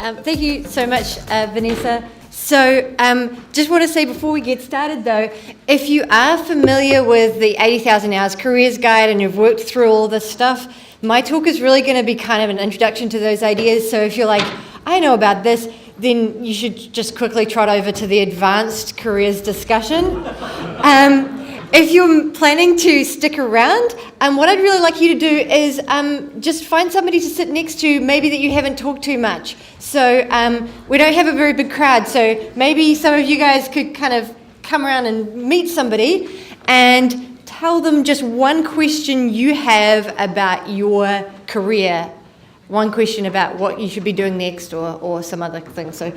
Thank you so much, Vanessa. So just want to say before we get started though, if you are familiar with the 80,000 Hours Careers Guide and you've worked through all this stuff, my talk is really going to be kind of an introduction to those ideas. So if you're like, I know about this, then you should just quickly trot over to the advanced careers discussion. If you're planning to stick around, what I'd really like you to do is just find somebody to sit next to, maybe that you haven't talked to much. So we don't have a very big crowd, so maybe some of you guys could kind of come around and meet somebody and tell them just one question you have about your career, one question about what you should be doing next or some other thing. So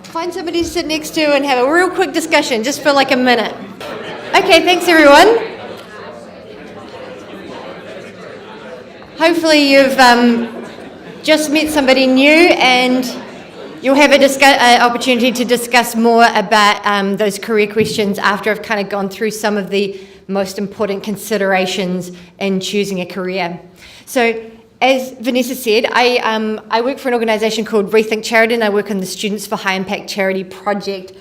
find somebody to sit next to and have a real quick discussion, just for like a minute. Okay, thanks everyone. Hopefully you've just met somebody new and you'll have an opportunity to discuss more about those career questions after I've kind of gone through some of the most important considerations in choosing a career. So as Vanessa said, I work for an organisation called Rethink Charity, and I work on the Students for High Impact Charity project.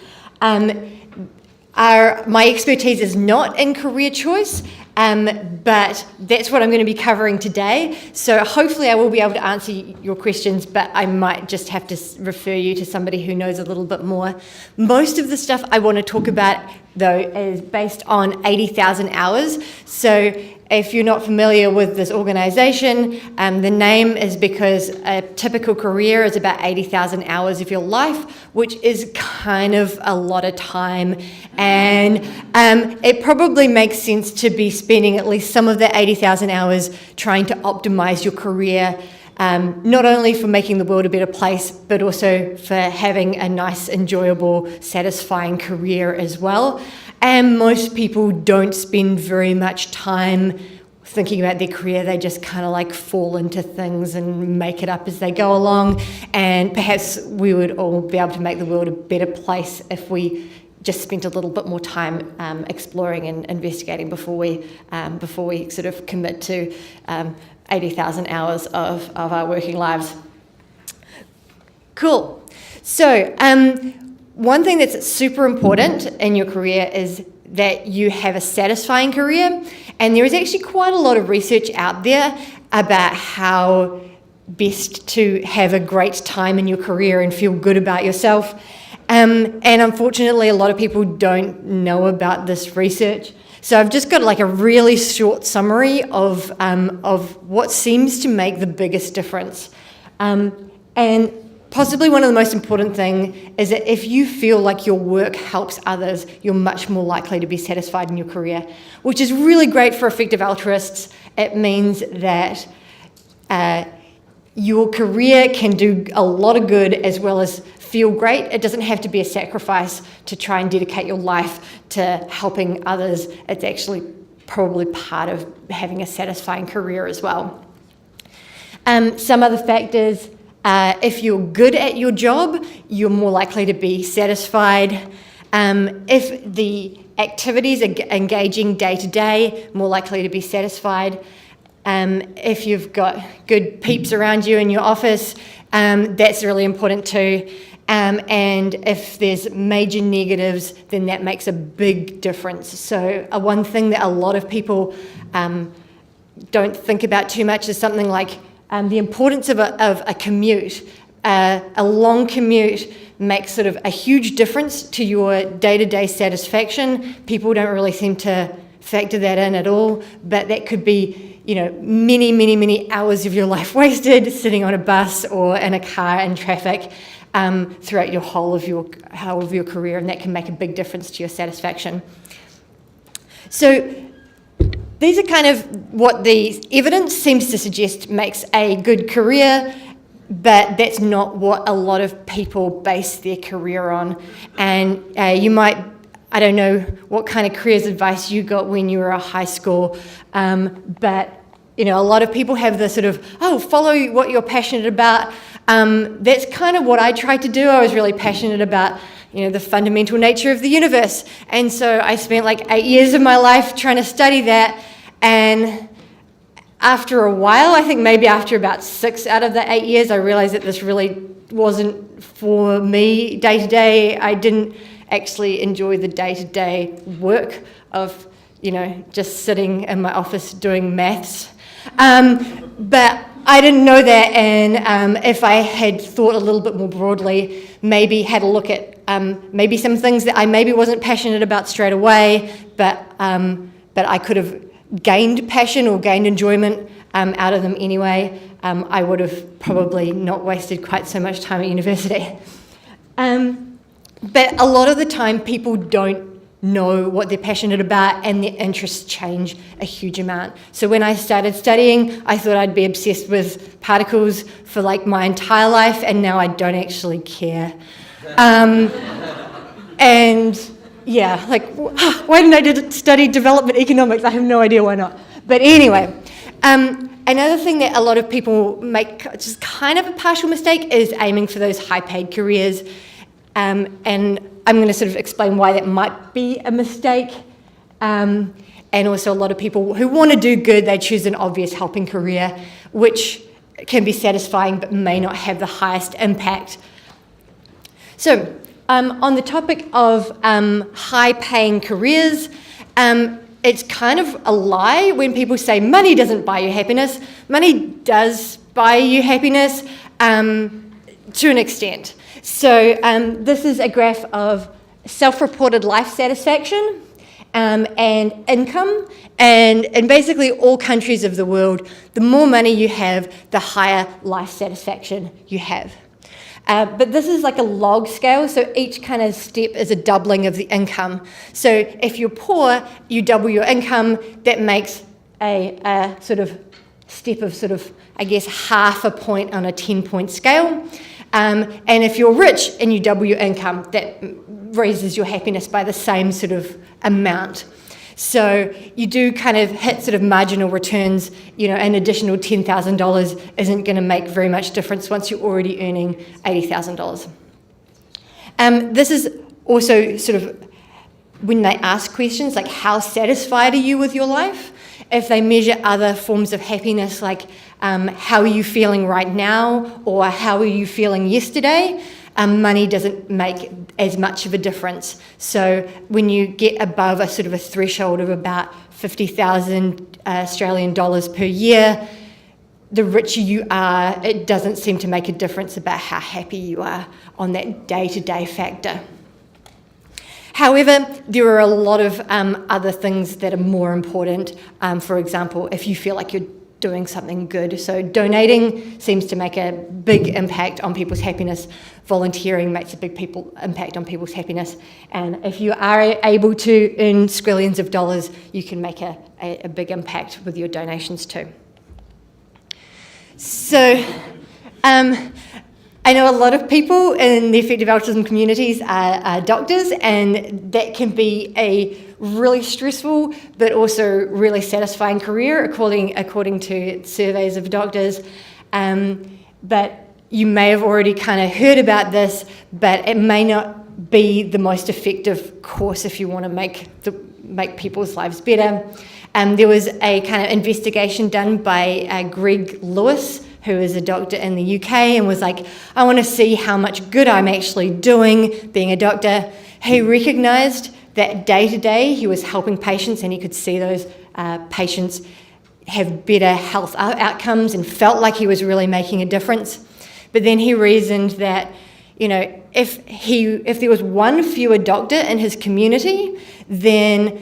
My expertise is not in career choice, but that's what I'm going to be covering today. So hopefully I will be able to answer your questions, but I might just have to refer you to somebody who knows a little bit more. Most of the stuff I want to talk about, though, is based on 80,000 hours. So if you're not familiar with this organisation, the name is because a typical career is about 80,000 hours of your life, which is kind of a lot of time. And it probably makes sense to be spending at least some of the 80,000 hours trying to optimise your career, not only for making the world a better place, but also for having a nice, enjoyable, satisfying career as well. And most people don't spend very much time thinking about their career. They just kind of like fall into things and make it up as they go along. And perhaps we would all be able to make the world a better place if we just spent a little bit more time exploring and investigating before we sort of commit to 80,000 hours of our working lives. Cool. So one thing that's super important in your career is that you have a satisfying career, and there is actually quite a lot of research out there about how best to have a great time in your career and feel good about yourself. And unfortunately, a lot of people don't know about this research. So I've just got like a really short summary of what seems to make the biggest difference. And possibly one of the most important things is that if you feel like your work helps others, you're much more likely to be satisfied in your career, which is really great for effective altruists. It means that your career can do a lot of good as well as feel great. It doesn't have to be a sacrifice to try and dedicate your life to helping others. It's actually probably part of having a satisfying career as well. Some other factors: if you're good at your job, you're more likely to be satisfied. If the activities are engaging day to day, more likely to be satisfied. If you've got good peeps around you in your office, that's really important too. And if there's major negatives, then that makes a big difference. So one thing that a lot of people don't think about too much is something like the importance of a commute. A long commute makes sort of a huge difference to your day-to-day satisfaction. People don't really seem to factor that in at all, but that could be, many, many, many hours of your life wasted sitting on a bus or in a car in traffic throughout your whole of your career, and that can make a big difference to your satisfaction. So these are kind of what the evidence seems to suggest makes a good career, but that's not what a lot of people base their career on. And you might, I don't know what kind of careers advice you got when you were at high school, but a lot of people have the sort of, follow what you're passionate about. That's kind of what I tried to do. I was really passionate about the fundamental nature of the universe. And so I spent like 8 years of my life trying to study that. And after a while, I think maybe after about 6 out of the 8 years, I realized that this really wasn't for me day to day. I didn't actually enjoy the day-to-day work of, just sitting in my office doing maths. But I didn't know that, and if I had thought a little bit more broadly, maybe had a look at maybe some things that I maybe wasn't passionate about straight away, but I could have gained passion or gained enjoyment out of them anyway, I would have probably not wasted quite so much time at university. But a lot of the time people don't know what they're passionate about, and their interests change a huge amount. So when I started studying, I thought I'd be obsessed with particles for like my entire life, and now I don't actually care. And yeah, like, why didn't I study development economics? I have no idea why not. But anyway, another thing that a lot of people make just kind of a partial mistake is aiming for those high-paid careers. And I'm going to sort of explain why that might be a mistake. And also a lot of people who want to do good, they choose an obvious helping career, which can be satisfying but may not have the highest impact. So on the topic of high-paying careers, it's kind of a lie when people say money doesn't buy you happiness. Money does buy you happiness to an extent. So this is a graph of self-reported life satisfaction and income, and in basically all countries of the world, the more money you have, the higher life satisfaction you have. But this is like a log scale, so each kind of step is a doubling of the income. So if you're poor, you double your income, that makes a sort of step of sort of, I guess, half a point on a 10-point scale. And if you're rich and you double your income, that raises your happiness by the same sort of amount. So you do kind of hit sort of marginal returns. An additional $10,000 isn't going to make very much difference once you're already earning $80,000. This is also sort of when they ask questions like, how satisfied are you with your life? If they measure other forms of happiness like how are you feeling right now, or how are you feeling yesterday, money doesn't make as much of a difference. So when you get above a sort of a threshold of about 50,000 Australian dollars per year, the richer you are, it doesn't seem to make a difference about how happy you are on that day-to-day factor. However, there are a lot of other things that are more important. For example, if you feel like you're doing something good. So donating seems to make a big impact on people's happiness. Volunteering makes a big impact on people's happiness. And if you are able to earn squillions of dollars, you can make a big impact with your donations too. So I know a lot of people in the effective altruism communities are doctors, and that can be a really stressful but also really satisfying career according to surveys of doctors. But you may have already kind of heard about this, but it may not be the most effective course if you want to make people's lives better. There was a kind of investigation done by Greg Lewis, who is a doctor in the UK, and was like, I want to see how much good I'm actually doing being a doctor. He recognised that day to day he was helping patients, and he could see those patients have better health outcomes and felt like he was really making a difference. But then he reasoned that, if there was one fewer doctor in his community, then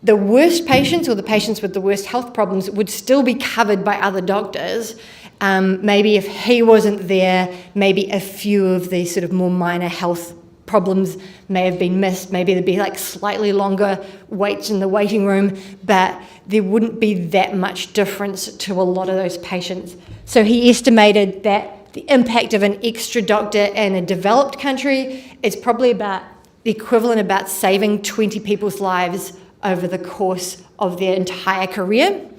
the worst patients, or the patients with the worst health problems, would still be covered by other doctors. Maybe if he wasn't there, maybe a few of these sort of more minor health problems may have been missed. Maybe there'd be like slightly longer waits in the waiting room, but there wouldn't be that much difference to a lot of those patients. So he estimated that the impact of an extra doctor in a developed country is probably about the equivalent about saving 20 people's lives over the course of their entire career,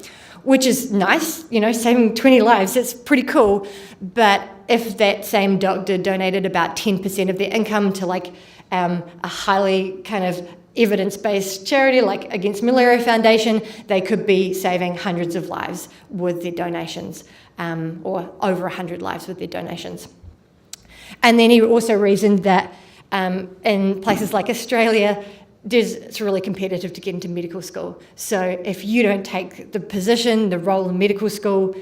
which is nice, saving 20 lives, that's pretty cool. But if that same doctor donated about 10% of their income to like a highly kind of evidence-based charity like Against Malaria Foundation, they could be saving hundreds of lives with their donations, or over 100 lives with their donations. And then he also reasoned that in places like Australia, it's really competitive to get into medical school. So if you don't take the position, the role in medical school,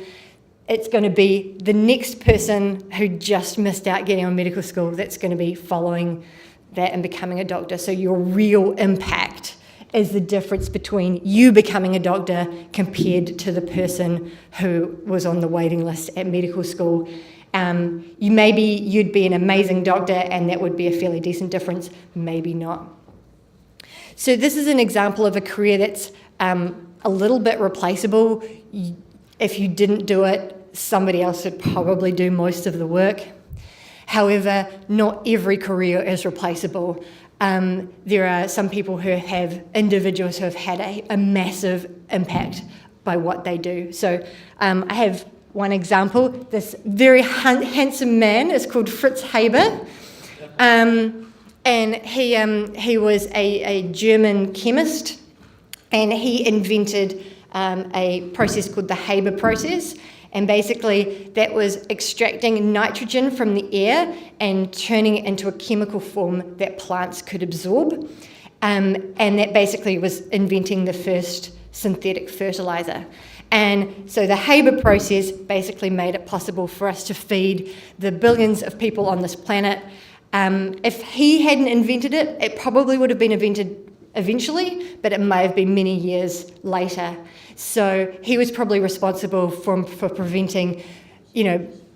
it's going to be the next person who just missed out getting on medical school that's going to be following that and becoming a doctor. So your real impact is the difference between you becoming a doctor compared to the person who was on the waiting list at medical school. You'd be an amazing doctor and that would be a fairly decent difference, maybe not. So this is an example of a career that's a little bit replaceable. If you didn't do it, somebody else would probably do most of the work. However, not every career is replaceable. There are some people individuals who have had a massive impact by what they do. So I have one example. This very handsome man is called Fritz Haber. And he was a German chemist, and he invented a process called the Haber process. And basically, that was extracting nitrogen from the air and turning it into a chemical form that plants could absorb. And that basically was inventing the first synthetic fertilizer. And so the Haber process basically made it possible for us to feed the billions of people on this planet. If he hadn't invented it, it probably would have been invented eventually, but it may have been many years later. So he was probably responsible for preventing,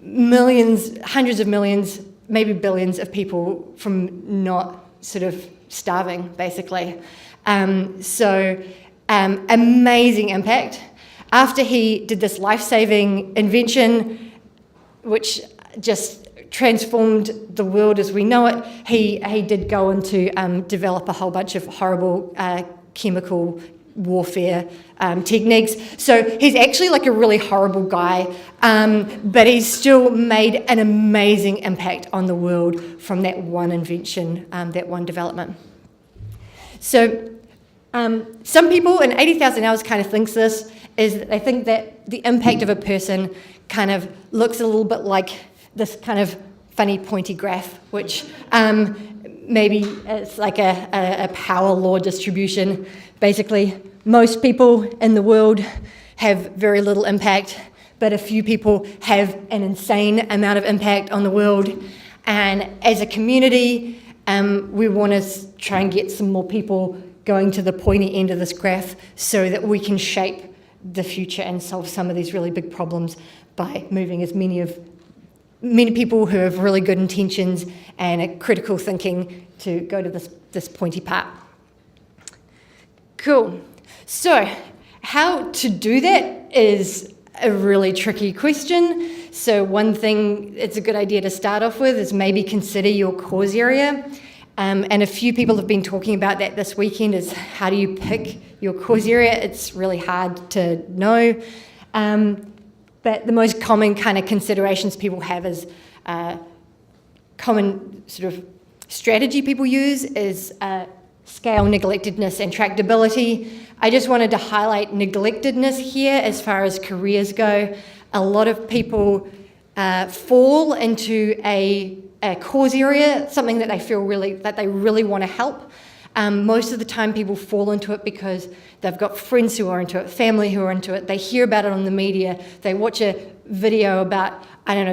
millions, hundreds of millions, maybe billions of people from not sort of starving, basically. Amazing impact. After he did this life-saving invention, which just transformed the world as we know it, he did go on to develop a whole bunch of horrible chemical warfare techniques. So he's actually like a really horrible guy, but he's still made an amazing impact on the world from that one invention, that one development. So some people, and 80,000 Hours kind of thinks this, is that they think that the impact of a person kind of looks a little bit like this kind of funny pointy graph, which maybe it's like a power law distribution. Basically, most people in the world have very little impact, but a few people have an insane amount of impact on the world. And as a community, we want to try and get some more people going to the pointy end of this graph so that we can shape the future and solve some of these really big problems by moving as many people who have really good intentions and a critical thinking to go to this pointy part. Cool. So how to do that is a really tricky question. So one thing it's a good idea to start off with is maybe consider your cause area. And a few people have been talking about that this weekend, is how do you pick your cause area? It's really hard to know. But the most common kind of considerations people have is common sort of strategy people use is scale neglectedness and tractability. I just wanted to highlight neglectedness here as far as careers go. A lot of people fall into a cause area, something that they feel they really want to help. Most of the time people fall into it because they've got friends who are into it, family who are into it, they hear about it on the media, they watch a video about,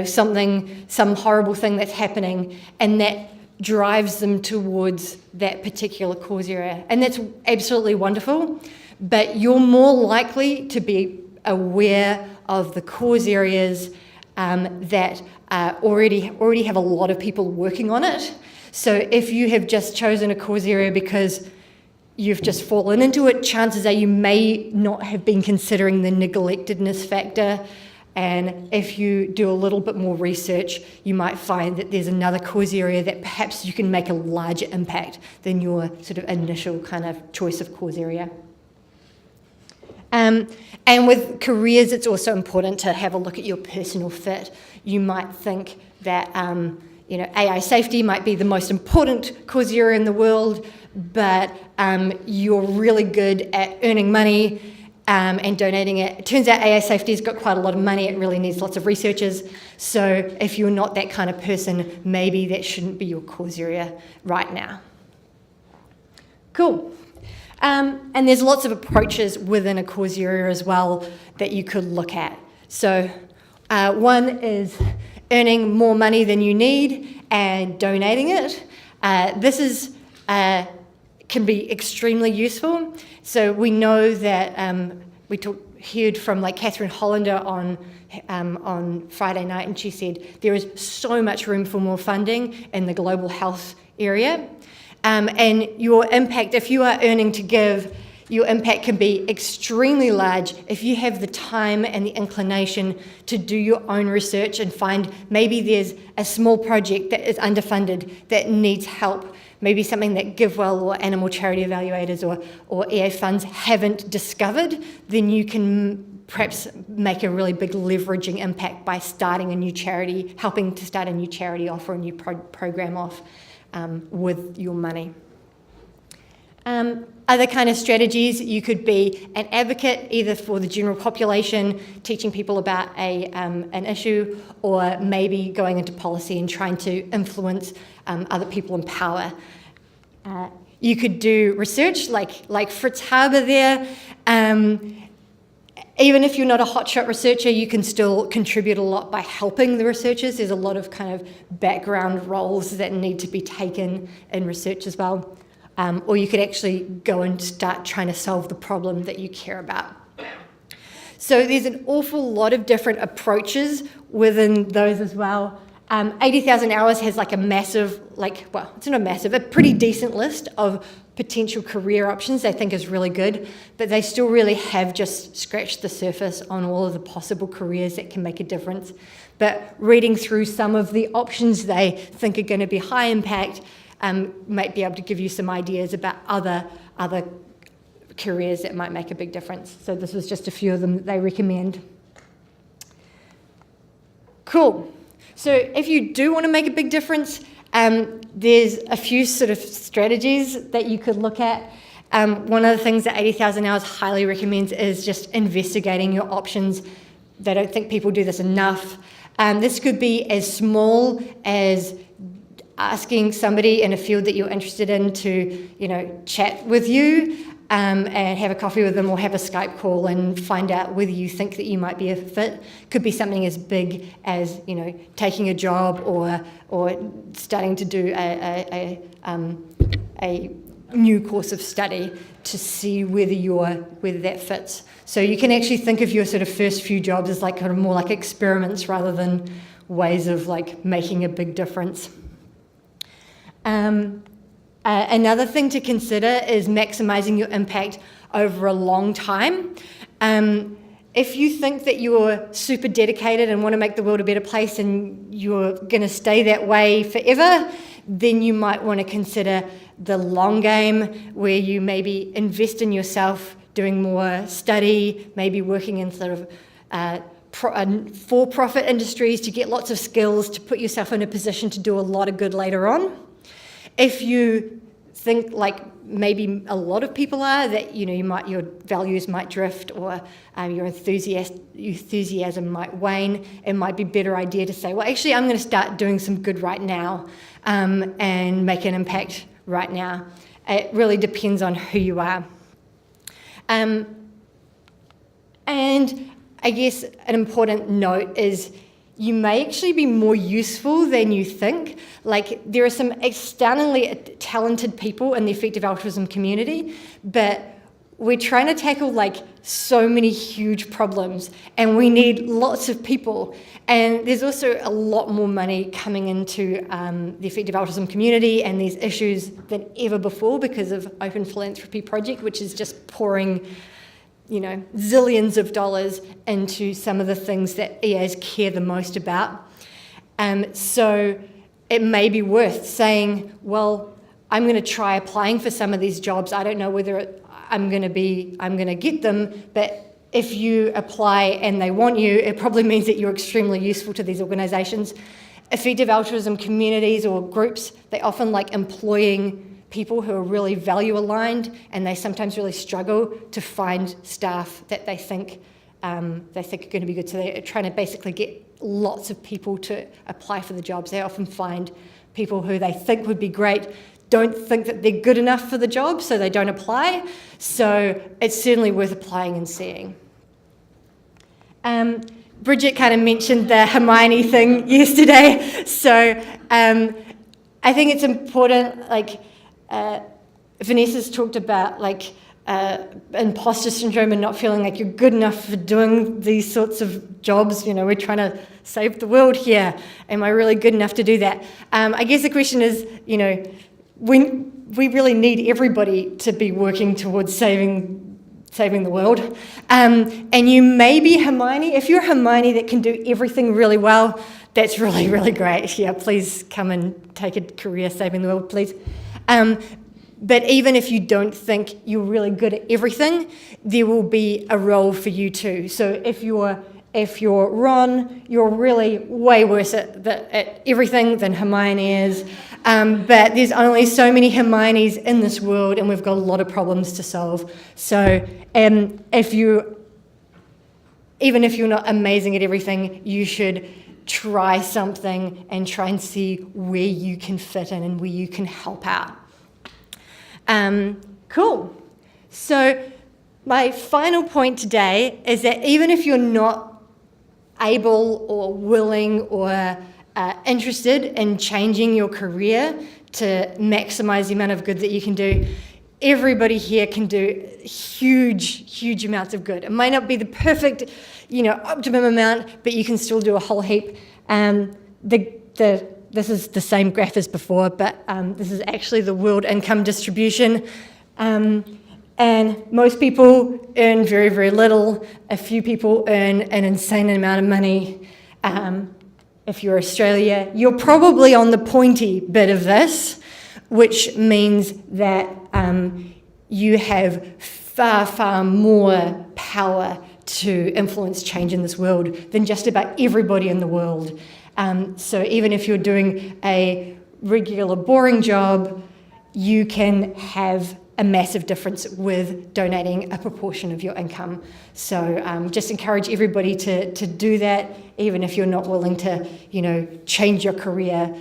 some horrible thing that's happening, and that drives them towards that particular cause area. And that's absolutely wonderful, but you're more likely to be aware of the cause areas that already have a lot of people working on it. So if you have just chosen a cause area because you've just fallen into it, chances are you may not have been considering the neglectedness factor. And if you do a little bit more research, you might find that there's another cause area that perhaps you can make a larger impact than your sort of initial kind of choice of cause area. And with careers, it's also important to have a look at your personal fit. You might think that AI safety might be the most important cause area in the world, but you're really good at earning money and donating it. It turns out AA Safety's got quite a lot of money. It really needs lots of researchers. So if you're not that kind of person, maybe that shouldn't be your cause area right now. Cool. And there's lots of approaches within a cause area as well that you could look at. So one is earning more money than you need and donating it. This is can be extremely useful. So we know that we heard from like Catherine Hollander on Friday night, and she said there is so much room for more funding in the global health area. And your impact, if you are earning to give, your impact can be extremely large if you have the time and the inclination to do your own research and find maybe there's a small project that is underfunded that needs help, maybe something that GiveWell or Animal Charity Evaluators or EA funds haven't discovered, then you can perhaps make a really big leveraging impact by starting a new charity, helping to start a new charity off or a new program off with your money. Other kind of strategies, you could be an advocate either for the general population, teaching people about an issue, or maybe going into policy and trying to influence other people in power. You could do research like Fritz Haber there. Even if you're not a hotshot researcher, you can still contribute a lot by helping the researchers. There's a lot of kind of background roles that need to be taken in research as well. Or you could actually go and start trying to solve the problem that you care about. So there's an awful lot of different approaches within those as well. 80,000 Hours has like a massive, it's not massive, a pretty decent list of potential career options they think is really good, but they still really have just scratched the surface on all of the possible careers that can make a difference. But reading through some of the options they think are going to be high impact might be able to give you some ideas about other careers that might make a big difference. So this was just a few of them that they recommend. Cool. So if you do want to make a big difference, there's a few sort of strategies that you could look at. One of the things that 80,000 Hours highly recommends is just investigating your options. They don't think people do this enough. This could be as small as asking somebody in a field that you're interested in to, chat with you and have a coffee with them or have a Skype call and find out whether you think that you might be a fit. Could be something as big as, taking a job or starting to do a new course of study to see whether that fits. So you can actually think of your sort of first few jobs as like kind of more like experiments rather than ways of like making a big difference. Another thing to consider is maximising your impact over a long time. If you think that you're super dedicated and want to make the world a better place and you're going to stay that way forever, then you might want to consider the long game where you maybe invest in yourself, doing more study, maybe working in sort of for-profit industries to get lots of skills to put yourself in a position to do a lot of good later on. If you think like maybe a lot of people are, that your values might drift or your enthusiasm might wane, it might be a better idea to say, well, actually, I'm going to start doing some good right now and make an impact right now. It really depends on who you are. And I guess an important note is you may actually be more useful than you think. Like, there are some astoundingly talented people in the effective altruism community, but we're trying to tackle like so many huge problems and we need lots of people. And there's also a lot more money coming into the effective altruism community and these issues than ever before because of Open Philanthropy Project, which is just pouring zillions of dollars into some of the things that EAs care the most about. So it may be worth saying, well, I'm going to try applying for some of these jobs. I don't know whether I'm going to get them, but if you apply and they want you, it probably means that you're extremely useful to these organisations. Effective altruism communities or groups, they often like employing people who are really value aligned, and they sometimes really struggle to find staff that they think are going to be good. So they're trying to basically get lots of people to apply for the jobs. They often find people who they think would be great don't think that they're good enough for the job, so they don't apply. So it's certainly worth applying and seeing. Bridget kind of mentioned the Hermione thing yesterday. So I think it's important, like Vanessa's talked about like imposter syndrome and not feeling like you're good enough for doing these sorts of jobs. You know, we're trying to save the world here. Am I really good enough to do that? I guess the question is, you know, we really need everybody to be working towards saving the world. And you may be Hermione. If you're Hermione that can do everything really well, that's really, really great. Yeah, please come and take a career saving the world, please. But even if you don't think you're really good at everything, there will be a role for you too. So if you're Ron, you're really way worse at everything than Hermione is. But there's only so many Hermiones in this world, and we've got a lot of problems to solve. So even if you're not amazing at everything, you should try something and try and see where you can fit in and where you can help out. Cool. So my final point today is that even if you're not able or willing or interested in changing your career to maximize the amount of good that you can do, everybody here can do huge amounts of good. It might not be the perfect, optimum amount, but you can still do a whole heap. This is the same graph as before, but this is actually the world income distribution. And most people earn very, very little. A few people earn an insane amount of money. If you're Australia, you're probably on the pointy bit of this, which means that you have far more power to influence change in this world than just about everybody in the world. So even if you're doing a regular boring job, you can have a massive difference with donating a proportion of your income. So just encourage everybody to do that. Even if you're not willing to, change your career,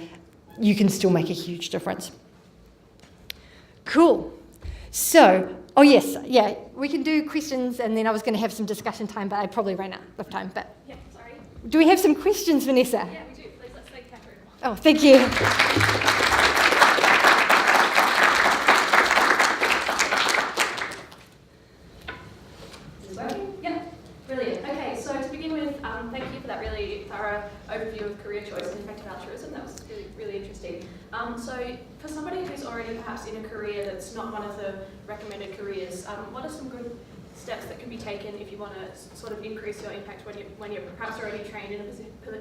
you can still make a huge difference. Cool. So, we can do questions, and then I was going to have some discussion time, but I probably ran out of time. But yeah, sorry. Do we have some questions, Vanessa? Yeah, we do. Please, let's thank Catherine. Oh, thank you. Is this working? Yeah, brilliant. Okay, so to begin with, thank you for that really thorough overview of career choice and effective altruism. That was really, really interesting. So for somebody who's already perhaps in a career that's not one of the recommended careers, what are some good steps that can be taken if you want to sort of increase your impact when you're perhaps already trained in a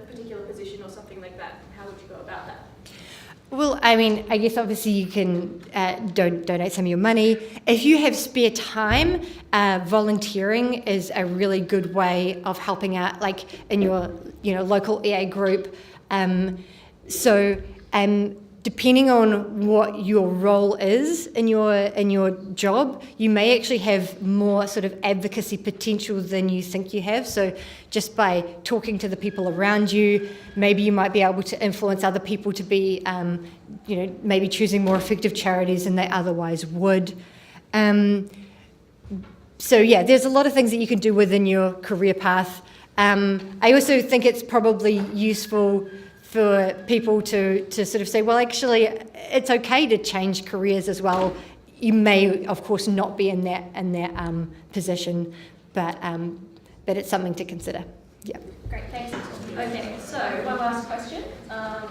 particular position or something like that? How would you go about that? Well, I mean, I guess obviously you can donate some of your money. If you have spare time, volunteering is a really good way of helping out, like in your local EA group. Depending on what your role is in your job, you may actually have more sort of advocacy potential than you think you have. So just by talking to the people around you, maybe you might be able to influence other people to be, maybe choosing more effective charities than they otherwise would. There's a lot of things that you can do within your career path. I also think it's probably useful for people to sort of say, well, actually, it's okay to change careers as well. You may, of course, not be in that position, but it's something to consider. Yeah. Great, thanks. Okay, so one last question,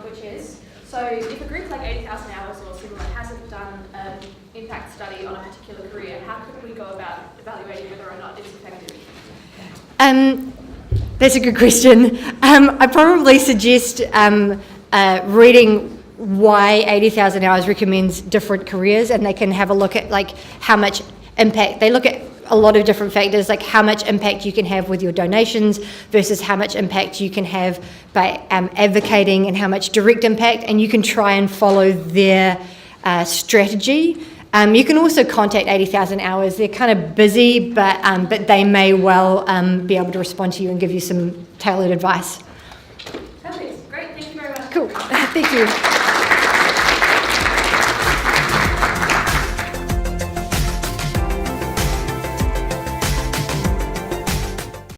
which is, so if a group like 80,000 Hours or similar hasn't done an impact study on a particular career, how could we go about evaluating whether or not it's effective? That's a good question. I probably suggest reading why 80,000 Hours recommends different careers, and they can have a look at how much impact. They look at a lot of different factors, like how much impact you can have with your donations versus how much impact you can have by advocating, and how much direct impact, and you can try and follow their strategy. You can also contact 80,000 Hours. They're kind of busy, but they may well be able to respond to you and give you some tailored advice. Perfect. Great. Thank you very much. Cool. Thank you.